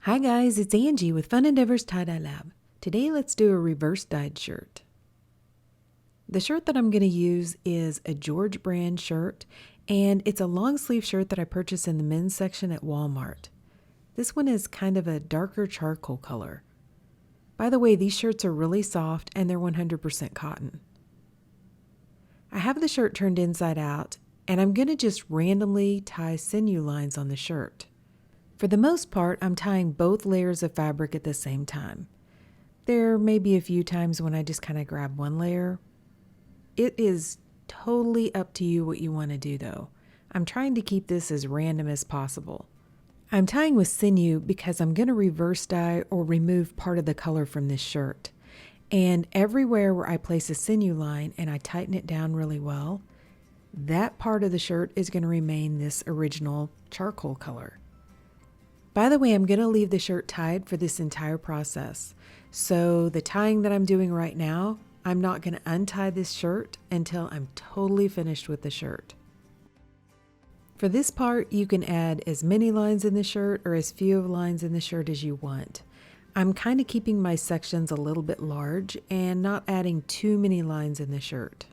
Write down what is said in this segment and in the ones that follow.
Hi guys, it's Angie with Fun Endeavors Tie-Dye Lab. Today let's do a reverse dyed shirt. The shirt that I'm going to use is a George brand shirt, and it's a long sleeve shirt that I purchased in the men's section at Walmart. This one is kind of a darker charcoal color. By the way, these shirts are really soft and they're 100% cotton. I have the shirt turned inside out, and I'm going to just randomly tie sinew lines on the shirt. For the most part, I'm tying both layers of fabric at the same time. There may be a few times when I just kind of grab one layer. It is totally up to you what you want to do though. I'm trying to keep this as random as possible. I'm tying with sinew because I'm going to reverse dye or remove part of the color from this shirt. And everywhere where I place a sinew line and I tighten it down really well, that part of the shirt is going to remain this original charcoal color. By the way, I'm going to leave the shirt tied for this entire process. So the tying that I'm doing right now, I'm not going to untie this shirt until I'm totally finished with the shirt. For this part, you can add as many lines in the shirt or as few lines in the shirt as you want. I'm kind of keeping my sections a little bit large and not adding too many lines in the shirt.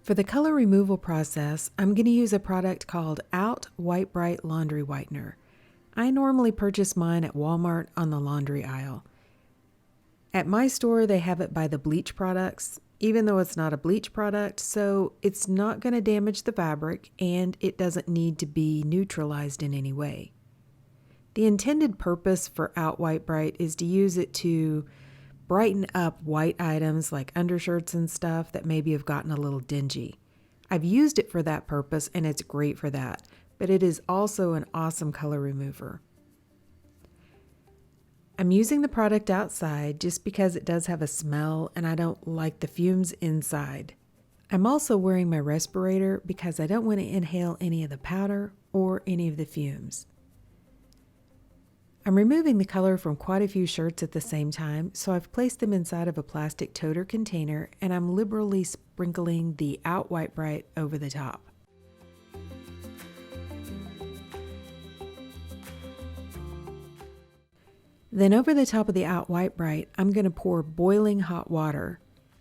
For the color removal process, I'm going to use a product called OWB Brite Laundry Whitener. I normally purchase mine at Walmart on the laundry aisle. At my store, they have it by the bleach products, even though it's not a bleach product, so it's not going to damage the fabric and it doesn't need to be neutralized in any way. The intended purpose for OWB Brite is to use it to brighten up white items like undershirts and stuff that maybe have gotten a little dingy. I've used it for that purpose and it's great for that, but it is also an awesome color remover. I'm using the product outside just because it does have a smell and I don't like the fumes inside. I'm also wearing my respirator because I don't want to inhale any of the powder or any of the fumes. I'm removing the color from quite a few shirts at the same time, so I've placed them inside of a plastic toter container and I'm liberally sprinkling the OWB Brite over the top. Then over the top of the OWB Brite, I'm going to pour boiling hot water.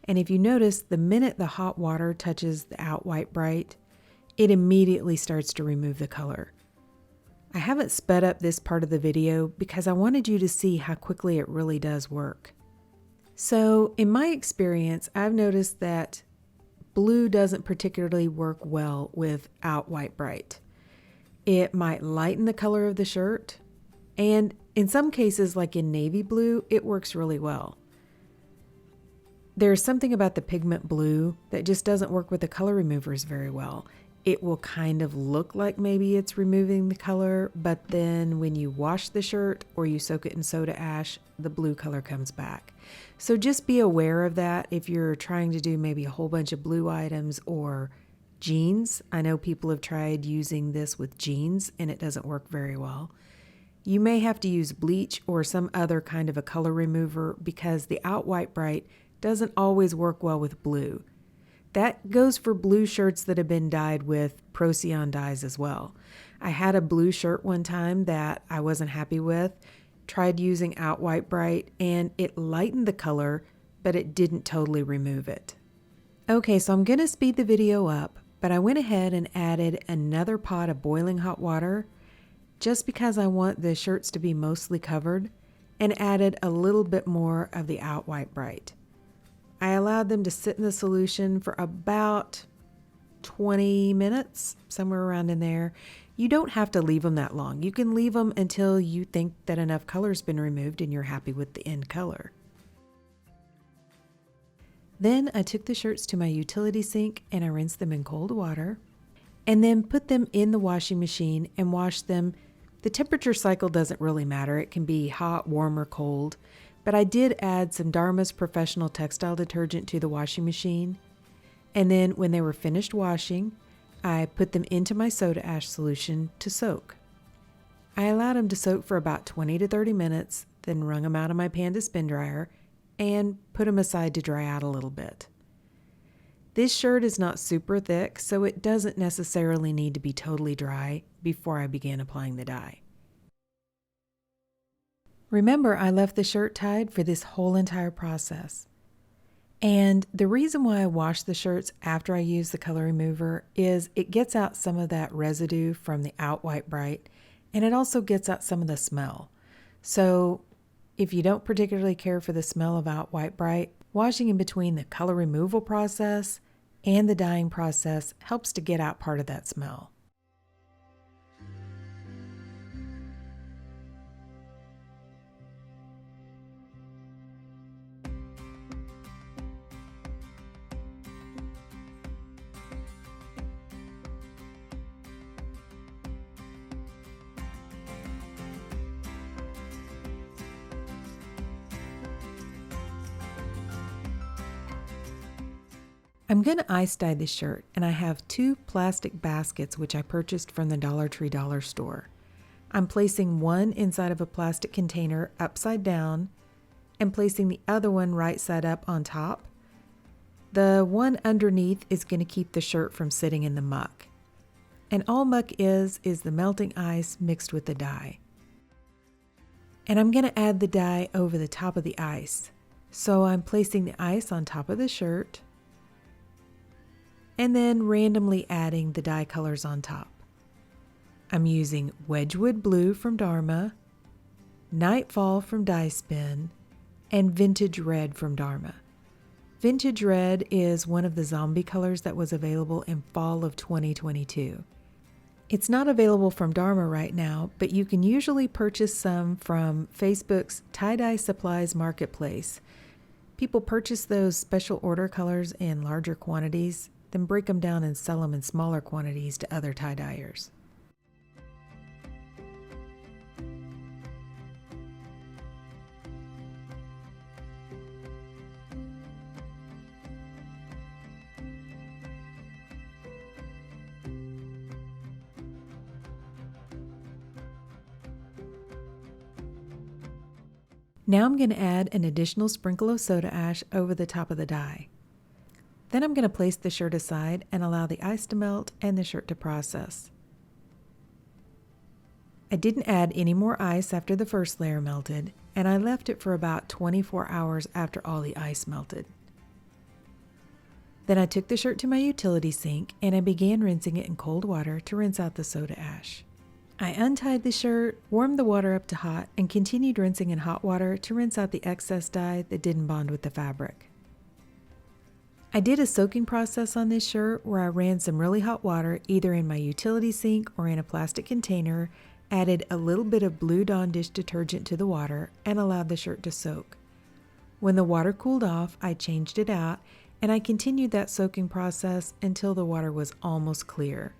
And if you notice, the minute the hot water touches the Outright Brite, it immediately starts to remove the color. I haven't sped up this part of the video because I wanted you to see how quickly it really does work. So in my experience, I've noticed that blue doesn't particularly work well with Outright Brite. It might lighten the color of the shirt, and in some cases, like in navy blue, it works really well. There's something about the pigment blue that just doesn't work with the color removers very well. It will kind of look like maybe it's removing the color, but then when you wash the shirt or you soak it in soda ash, the blue color comes back. So just be aware of that if you're trying to do maybe a whole bunch of blue items or jeans. I know people have tried using this with jeans and it doesn't work very well. You may have to use bleach or some other kind of a color remover because the Outright Brite doesn't always work well with blue. That goes for blue shirts that have been dyed with Procyon dyes as well. I had a blue shirt one time that I wasn't happy with, tried using Outright Brite, and it lightened the color, but it didn't totally remove it. Okay, so I'm going to speed the video up, but I went ahead and added another pot of boiling hot water just because I want the shirts to be mostly covered, and added a little bit more of the Outright Brite. I allowed them to sit in the solution for about 20 minutes, somewhere around in there. You don't have to leave them that long. You can leave them until you think that enough color's been removed and you're happy with the end color. Then I took the shirts to my utility sink and I rinsed them in cold water and then put them in the washing machine and washed them. The temperature cycle doesn't really matter. It can be hot, warm, or cold. But I did add some Dharma's Professional Textile Detergent to the washing machine. And then when they were finished washing, I put them into my soda ash solution to soak. I allowed them to soak for about 20 to 30 minutes, then wrung them out of my Panda spin dryer and put them aside to dry out a little bit. This shirt is not super thick, so it doesn't necessarily need to be totally dry before I begin applying the dye. Remember, I left the shirt tied for this whole entire process. And the reason why I wash the shirts after I use the color remover is it gets out some of that residue from the Outright Brite, and it also gets out some of the smell. So if you don't particularly care for the smell of Outright Brite, washing in between the color removal process and the dyeing process helps to get out part of that smell. I'm going to ice dye this shirt, and I have 2 plastic baskets which I purchased from the Dollar Tree dollar store. I'm placing one inside of a plastic container upside down and placing the other one right side up on top. The one underneath is going to keep the shirt from sitting in the muck. And all muck is the melting ice mixed with the dye. And I'm going to add the dye over the top of the ice. So I'm placing the ice on top of the shirt and then randomly adding the dye colors on top. I'm using Wedgwood Blue from Dharma, Nightfall from Dye Spin, and Vintage Red from Dharma. Vintage Red is one of the zombie colors that was available in fall of 2022. It's not available from Dharma right now, but you can usually purchase some from Facebook's Tie-Dye Supplies Marketplace. People purchase those special order colors in larger quantities, then break them down and sell them in smaller quantities to other tie-dyers. Now I'm going to add an additional sprinkle of soda ash over the top of the dye. Then I'm going to place the shirt aside and allow the ice to melt and the shirt to process. I didn't add any more ice after the first layer melted, and I left it for about 24 hours after all the ice melted. Then I took the shirt to my utility sink and I began rinsing it in cold water to rinse out the soda ash. I untied the shirt, warmed the water up to hot, and continued rinsing in hot water to rinse out the excess dye that didn't bond with the fabric. I did a soaking process on this shirt where I ran some really hot water either in my utility sink or in a plastic container, added a little bit of Blue Dawn dish detergent to the water, and allowed the shirt to soak. When the water cooled off, I changed it out, and I continued that soaking process until the water was almost clear.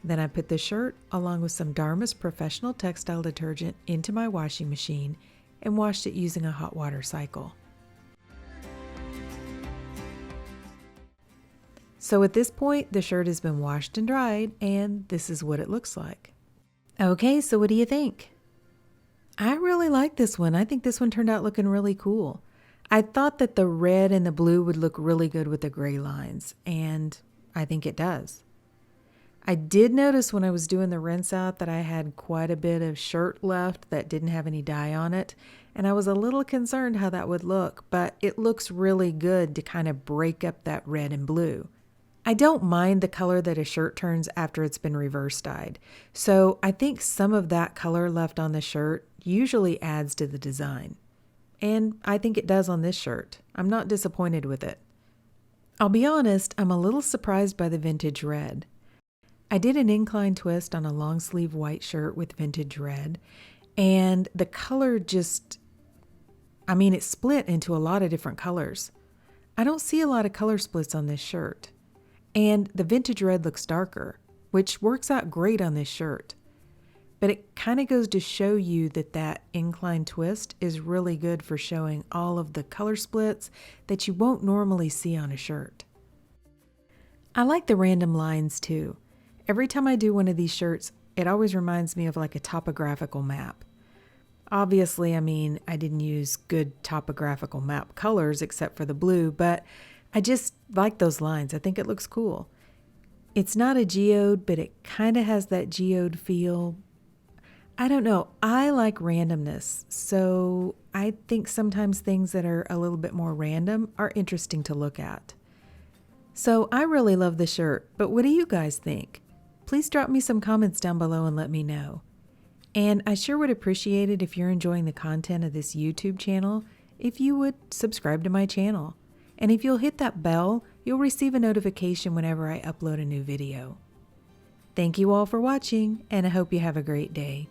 Then I put the shirt, along with some Dharma's professional textile detergent, into my washing machine and washed it using a hot water cycle. So at this point, the shirt has been washed and dried, and this is what it looks like. Okay, so what do you think? I really like this one. I think this one turned out looking really cool. I thought that the red and the blue would look really good with the gray lines, and I think it does. I did notice when I was doing the rinse out that I had quite a bit of shirt left that didn't have any dye on it, and I was a little concerned how that would look, but it looks really good to kind of break up that red and blue. I don't mind the color that a shirt turns after it's been reverse dyed, so I think some of that color left on the shirt usually adds to the design. And I think it does on this shirt. I'm not disappointed with it. I'll be honest, I'm a little surprised by the vintage red. I did an incline twist on a long sleeve white shirt with vintage red, and the color just, it split into a lot of different colors. I don't see a lot of color splits on this shirt. And the vintage red looks darker, which works out great on this shirt. But it kind of goes to show you that that incline twist is really good for showing all of the color splits that you won't normally see on a shirt. I like the random lines too. Every time I do one of these shirts, it always reminds me of like a topographical map. Obviously, I didn't use good topographical map colors except for the blue, but I just like those lines. I think it looks cool. It's not a geode, but it kind of has that geode feel. I don't know. I like randomness, so I think sometimes things that are a little bit more random are interesting to look at. So I really love the shirt, but what do you guys think? Please drop me some comments down below and let me know. And I sure would appreciate it if you're enjoying the content of this YouTube channel, if you would subscribe to my channel. And if you'll hit that bell, you'll receive a notification whenever I upload a new video. Thank you all for watching, and I hope you have a great day.